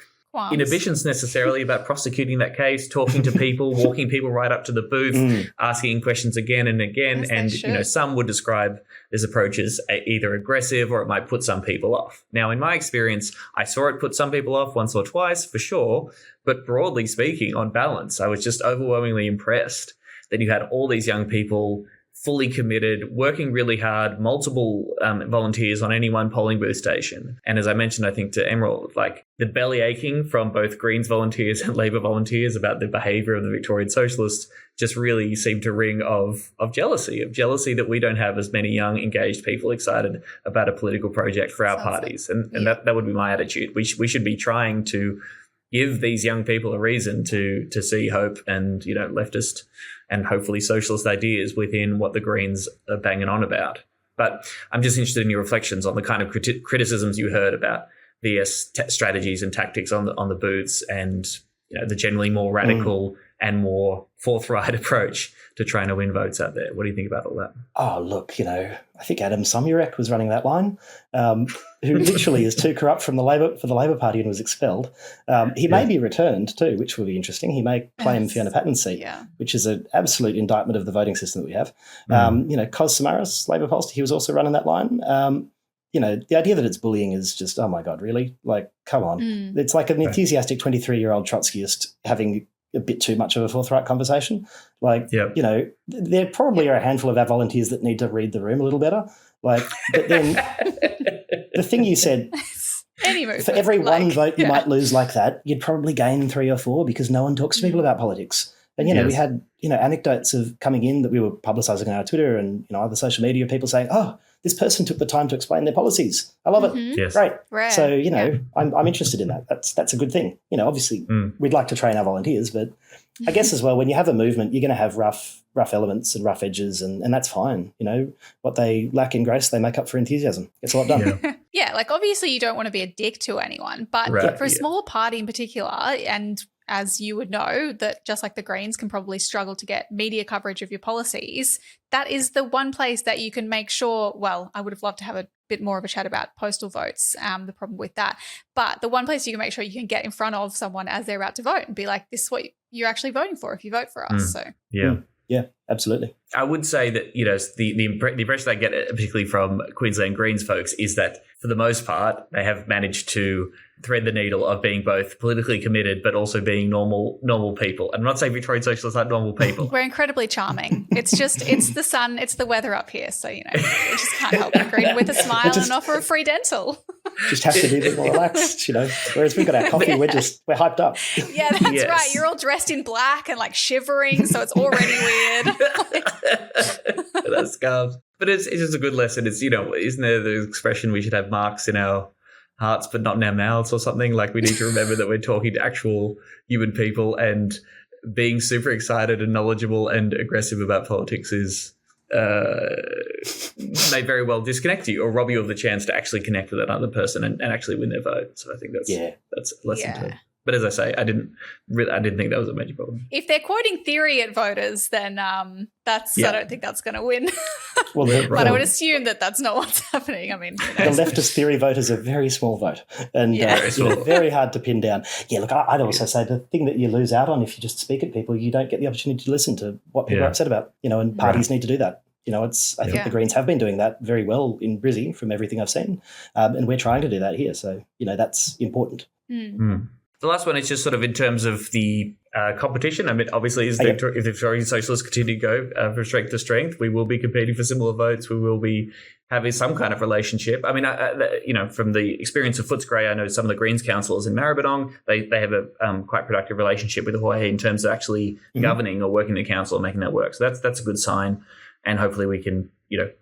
Speaker 2: inhibitions necessarily about prosecuting that case, talking to people, walking people right up to the booth, asking questions again and again. And some would describe this approach as either aggressive or it might put some people off. Now, in my experience, I saw it put some people off once or twice for sure, but broadly speaking, on balance, I was just overwhelmingly impressed that you had all these young people fully committed, working really hard, multiple volunteers on any one polling booth station. And as I mentioned, I think to Emerald, like the belly aching from both Greens volunteers and Labor volunteers about the behaviour of the Victorian Socialists just really seemed to ring of jealousy that we don't have as many young, engaged people excited about a political project for our parties. And that would be my attitude. We should be trying to give these young people a reason to see hope and, leftist and hopefully socialist ideas within what the Greens are banging on about. But I'm just interested in your reflections on the kind of criticisms you heard about VS strategies and tactics on the booths and the generally more radical and more forthright approach to trying to win votes out there. What do you think about all that?
Speaker 8: Oh, look, I think Adam Somurek was running that line, who literally is too corrupt for the Labor Party and was expelled. He may be returned too, which will be interesting. He may claim Fiona Patton's seat, which is an absolute indictment of the voting system that we have. Cos Samaras, Labor pollster, he was also running that line. The idea that it's bullying is just, oh my God, really? Like, come on. It's like an enthusiastic 23-year-old Trotskyist having a bit too much of a forthright conversation. Like, there probably are a handful of our volunteers that need to read the room a little better. Like, but then the thing you said, for every one vote you might lose like that, you'd probably gain 3 or 4 because no one talks to people about politics. And, we had, anecdotes of coming in that we were publicising on our Twitter and, other social media, people saying, oh, this person took the time to explain their policies. I love it.
Speaker 2: Yes.
Speaker 8: Great.
Speaker 1: Rare.
Speaker 8: So, I'm interested in that. That's a good thing. Obviously we'd like to train our volunteers, but I guess as well, when you have a movement, you're going to have rough elements and rough edges, and that's fine. What they lack in grace, they make up for enthusiasm. Gets a lot done.
Speaker 1: Yeah, like obviously you don't want to be a dick to anyone, but for a smaller party in particular, and as you would know, that just like the Greens can probably struggle to get media coverage of your policies, that is the one place that you can make sure, well, I would have loved to have a bit more of a chat about postal votes, the problem with that. But the one place you can make sure you can get in front of someone as they're about to vote and be like, this is what you're actually voting for if you vote for us. So
Speaker 8: Yeah, absolutely.
Speaker 2: I would say that, the impression I get, particularly from Queensland Greens folks, is that for the most part, they have managed to thread the needle of being both politically committed but also being normal people. And I'm not saying Victorian Socialists aren't normal people.
Speaker 1: We're incredibly charming. It's the sun, it's the weather up here. So, we just can't help it. Green with a smile and an offer of free dental.
Speaker 8: Just have to be a bit more relaxed, Whereas we've got our coffee, we're hyped up.
Speaker 1: Yeah, that's right. You're all dressed in black and like shivering, so it's already weird.
Speaker 2: That's scarves. But it's just a good lesson. It's, isn't there the expression we should have marks in our hearts but not in our mouths or something? Like we need to remember that we're talking to actual human people, and being super excited and knowledgeable and aggressive about politics is may very well disconnect you or rob you of the chance to actually connect with another person and actually win their vote. So I think that's a lesson to it. But as I say, I didn't think that was a major problem.
Speaker 1: If they're quoting theory at voters, then I don't think that's going to win. But I would assume that that's not what's happening. I mean,
Speaker 8: the leftist theory vote is a very small vote and very hard to pin down. Yeah, look, I'd also say the thing that you lose out on if you just speak at people, you don't get the opportunity to listen to what people are upset about. And parties need to do that. I think the Greens have been doing that very well in Brizzy from everything I've seen, and we're trying to do that here. So that's important.
Speaker 2: The last one is just sort of in terms of the competition. I mean, obviously, if the Victorian Socialists continue to go from strength to strength, we will be competing for similar votes. We will be having some kind of relationship. I mean, from the experience of Footscray, I know some of the Greens councillors in Maribyrnong, they have a quite productive relationship with the Hoi in terms of actually governing or working the council and making that work. So that's a good sign, and hopefully we can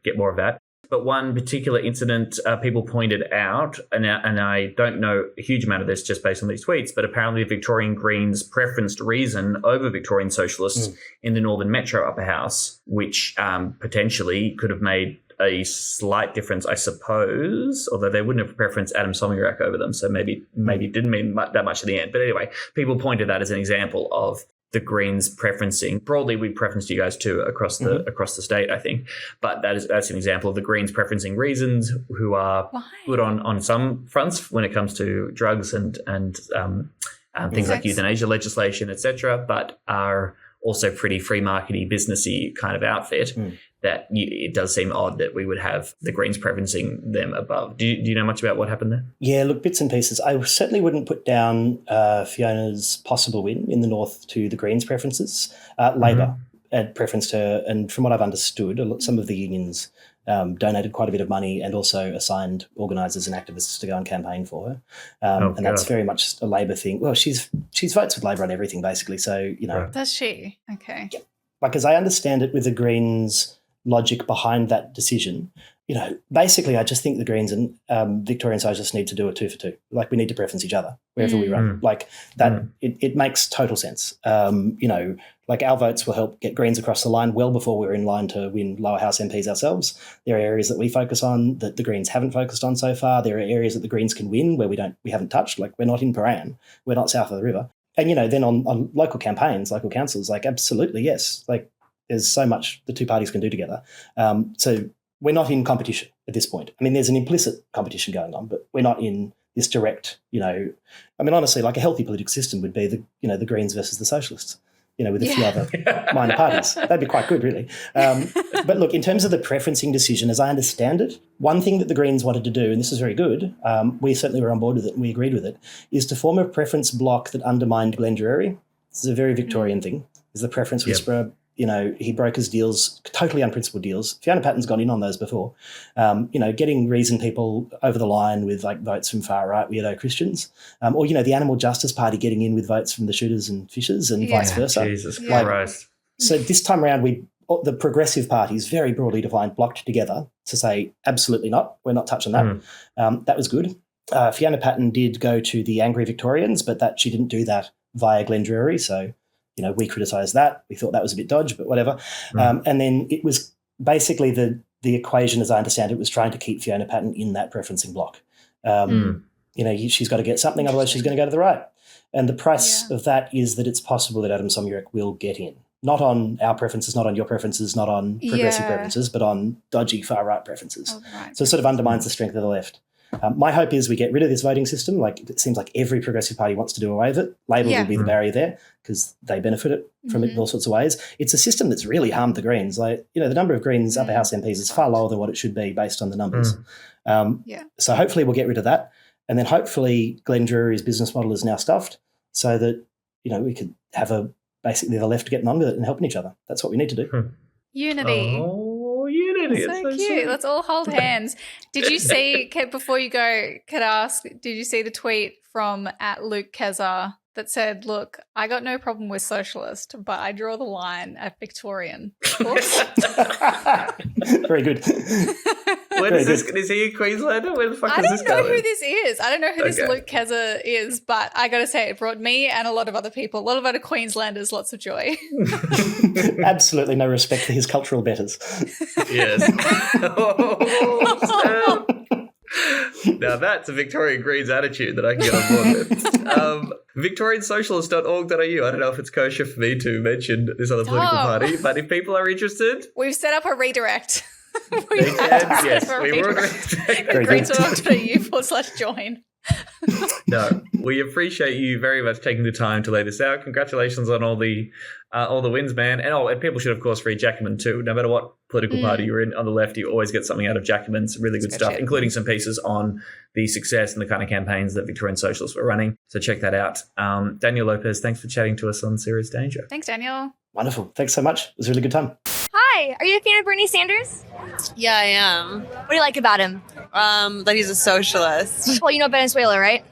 Speaker 2: get more of that. But one particular incident people pointed out, and I don't know a huge amount of this just based on these tweets, but apparently Victorian Greens preferenced Reason over Victorian Socialists in the Northern Metro Upper House, which potentially could have made a slight difference, I suppose, although they wouldn't have preferenced Adam Somyurek over them, so maybe it didn't mean that much in the end. But anyway, people pointed that as an example of the Greens preferencing. Broadly, we preference you guys too across the state, I think. But that's an example of the Greens preferencing Reasons, who are good on some fronts when it comes to drugs and things like euthanasia legislation, etc., but are also pretty free markety, businessy kind of outfit. That it does seem odd that we would have the Greens preferencing them above. Do you know much about what happened there?
Speaker 8: Yeah, look, bits and pieces. I certainly wouldn't put down Fiona's possible win in the north to the Greens' preferences. Labor had preference to her, and from what I've understood, some of the unions donated quite a bit of money and also assigned organisers and activists to go and campaign for her. And that's very much a Labor thing. Well, she's votes with Labor on everything, basically. So,
Speaker 1: Does she? Okay.
Speaker 8: Yeah. Like, as I understand it, with the Greens' logic behind that decision, basically I just think the Greens and Victorian Socialists need to do a 2 for 2. Like, we need to preference each other wherever we run. Like that, it makes total sense. Like our votes will help get Greens across the line well before we're in line to win lower house MPs ourselves. There are areas that we focus on that the Greens haven't focused on so far. There are areas that the Greens can win where we haven't touched. Like, we're not in Paran, we're not south of the river. And, then on local campaigns, local councils, like, absolutely, yes. Like, there's so much the two parties can do together. So we're not in competition at this point. I mean, there's an implicit competition going on, but we're not in this direct, honestly, like a healthy political system would be the Greens versus the Socialists, with a few other minor parties. That'd be quite good, really. But look, in terms of the preferencing decision, as I understand it, one thing that the Greens wanted to do, and this is very good, we certainly were on board with it and we agreed with it, is to form a preference block that undermined Glenn. This is a very Victorian thing, is the preference whisperer. He brokers deals, totally unprincipled deals. Fiona Patton's gone in on those before. Getting Reason people over the line with like votes from far right weirdo Christians, or the Animal Justice Party getting in with votes from the shooters and fishers, and vice versa.
Speaker 2: Jesus Christ!
Speaker 8: So this time around, the progressive parties, very broadly defined, blocked together to say absolutely not. We're not touching that. That was good. Fiona Patton did go to the angry Victorians, but she didn't do that via Glenn Drury. So. We criticised that. We thought that was a bit dodge, but whatever. And then it was basically the equation, as I understand it, was trying to keep Fiona Patton in that preferencing block. She's got to get something, otherwise she's going to go to the right. And the price of that is that it's possible that Adam Somyurek will get in. Not on our preferences, not on your preferences, not on progressive preferences, but on dodgy far-right preferences. So it sort of undermines the strength of the left. My hope is we get rid of this voting system. Like, it seems like every progressive party wants to do away with it. Labor will be the barrier there because they benefit from it in all sorts of ways. It's a system that's really harmed the Greens. Like, the number of Greens upper house MPs is far lower than what it should be based on the numbers. So hopefully we'll get rid of that. And then hopefully Glenn Drury's business model is now stuffed so that, we could have basically the left getting on with it and helping each other. That's what we need to do.
Speaker 1: Unity.
Speaker 2: Oh, unity. It's
Speaker 1: So cute.
Speaker 2: sweet.
Speaker 1: Let's all hold hands. Did you see, before you go, could I ask, did you see the tweet from @Luke that said, look, I got no problem with socialist, but I draw the line at Victorian. Oops.
Speaker 8: Very good.
Speaker 2: When is this? Is he in Queenslander? Where the fuck is this
Speaker 1: I don't know
Speaker 2: going?
Speaker 1: who this is. I don't know who this Luke Keza is, but I got to say, it brought me and a lot of other people, a lot of other Queenslanders, lots of joy.
Speaker 8: Absolutely no respect for his cultural betters.
Speaker 2: Yes. Now that's a Victorian Greens attitude that I can get on board with. VictorianSocialist.org.au. I don't know if it's kosher for me to mention this other political party, but if people are interested,
Speaker 1: We've set up a redirect.
Speaker 2: yes, we will
Speaker 1: Greentalk.eu/join.
Speaker 2: No, we appreciate you very much taking the time to lay this out. Congratulations on all the wins, man. And people should, of course, read Jacobin too. No matter what political party you're in on the left, you always get something out of Jacobin. Some really good stuff, including some pieces on the success and the kind of campaigns that Victorian Socialists were running. So check that out. Daniel Lopez, thanks for chatting to us on Serious Danger.
Speaker 1: Thanks, Daniel.
Speaker 8: Wonderful. Thanks so much. It was a really good time.
Speaker 9: Hi, are you a fan of Bernie Sanders?
Speaker 10: Yeah, I am.
Speaker 9: What do you like about him?
Speaker 10: That he's a socialist.
Speaker 9: Well, you know Venezuela, right?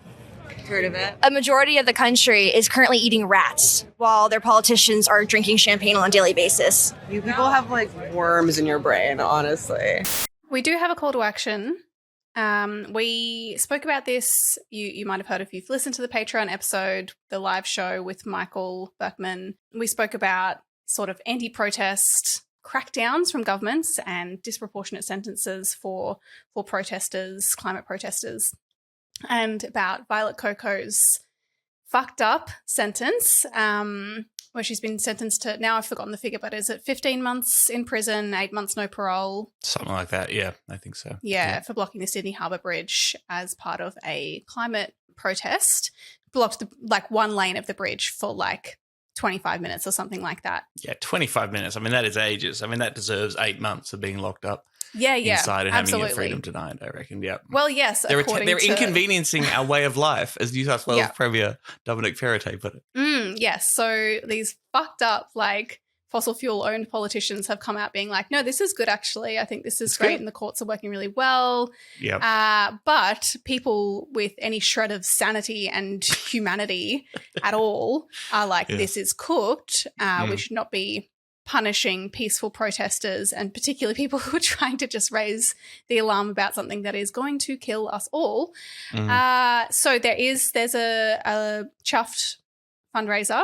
Speaker 10: Heard of it?
Speaker 9: A majority of the country is currently eating rats while their politicians are drinking champagne on a daily basis.
Speaker 10: You people have like worms in your brain, honestly.
Speaker 1: We do have a call to action. We spoke about this. You might have heard if you've listened to the Patreon episode, the live show with Michael Berkman. We spoke about sort of anti-protest crackdowns from governments and disproportionate sentences for protesters, climate protesters, and about Violet Coco's fucked up sentence, where she's been sentenced to, now I've forgotten the figure, but is it 15 months in prison, 8 months no parole?
Speaker 3: Something like that. Yeah, I think so.
Speaker 1: Yeah, for blocking the Sydney Harbour Bridge as part of a climate protest. Blocked one lane of the bridge for 25 minutes or something like that.
Speaker 3: Yeah, 25 minutes. I mean, that is ages. I mean, that deserves 8 months of being locked up.
Speaker 1: Yeah,
Speaker 3: inside and
Speaker 1: absolutely.
Speaker 3: having your freedom denied, I reckon. Yeah.
Speaker 1: Well, yes,
Speaker 3: they're inconveniencing our way of life, as New South Wales Premier Dominic Ferrate put it.
Speaker 1: Yes. So these fucked up fossil fuel owned politicians have come out being like, no, this is good actually. I think this is great, and the courts are working really well.
Speaker 3: Yeah.
Speaker 1: But people with any shred of sanity and humanity at all are like, this is cooked. We should not be punishing peaceful protesters, and particularly people who are trying to just raise the alarm about something that is going to kill us all. So there's a chuffed fundraiser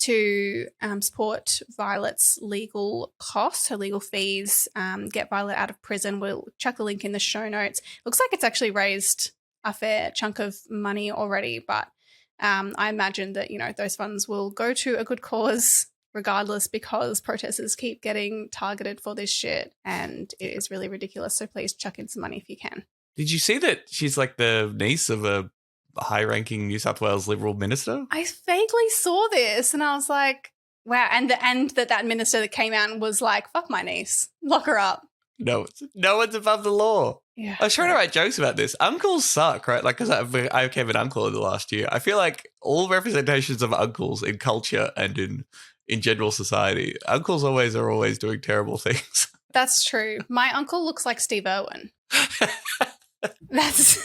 Speaker 1: to support Violet's legal costs, her legal fees, get Violet out of prison. We'll chuck the link in the show notes. Looks like it's actually raised a fair chunk of money already, but I imagine that, those funds will go to a good cause regardless, because protesters keep getting targeted for this shit and it is really ridiculous. So please chuck in some money if you can.
Speaker 3: Did you see that she's like the niece of a high-ranking New South Wales Liberal minister?
Speaker 1: I vaguely saw this and I was like, wow. And that minister that came out and was like, fuck my niece, lock her up.
Speaker 3: No one's above the law.
Speaker 1: Yeah.
Speaker 3: I was trying to write jokes about this. Uncles suck, right? Because I became an uncle in the last year. I feel like all representations of uncles in culture and in general society, uncles are always doing terrible things.
Speaker 1: That's true. My uncle looks like Steve Irwin. That's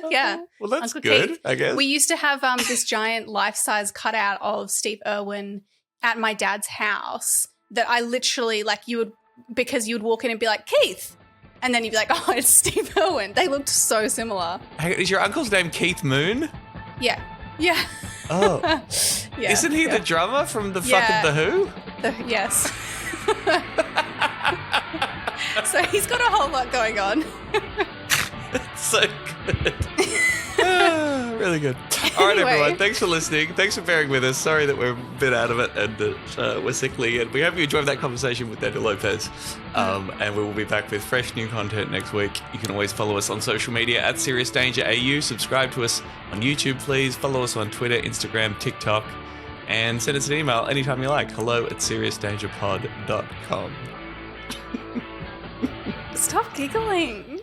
Speaker 1: yeah.
Speaker 3: Well, that's
Speaker 1: Uncle
Speaker 3: good,
Speaker 1: Keith.
Speaker 3: I guess.
Speaker 1: We used to have this giant life-size cutout of Steve Irwin at my dad's house that I literally because you would walk in and be like, Keith, and then you'd be like, oh, it's Steve Irwin. They looked so similar.
Speaker 3: Is your uncle's name Keith Moon?
Speaker 1: Yeah.
Speaker 3: Oh.
Speaker 1: Yeah.
Speaker 3: Isn't he the drummer from the fucking The Who?
Speaker 1: Yes. So he's got a whole lot going on.
Speaker 3: So good. Really good. All right, everyone. Thanks for listening. Thanks for bearing with us. Sorry that we're a bit out of it and that we're sickly. And we hope you enjoyed that conversation with Daniel Lopez. And we will be back with fresh new content next week. You can always follow us on social media at Serious Danger AU. Subscribe to us on YouTube, please. Follow us on Twitter, Instagram, TikTok. And send us an email anytime you like. hello@seriousdangerpod.com.
Speaker 1: Stop giggling.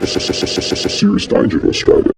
Speaker 6: Serious Danger Australia.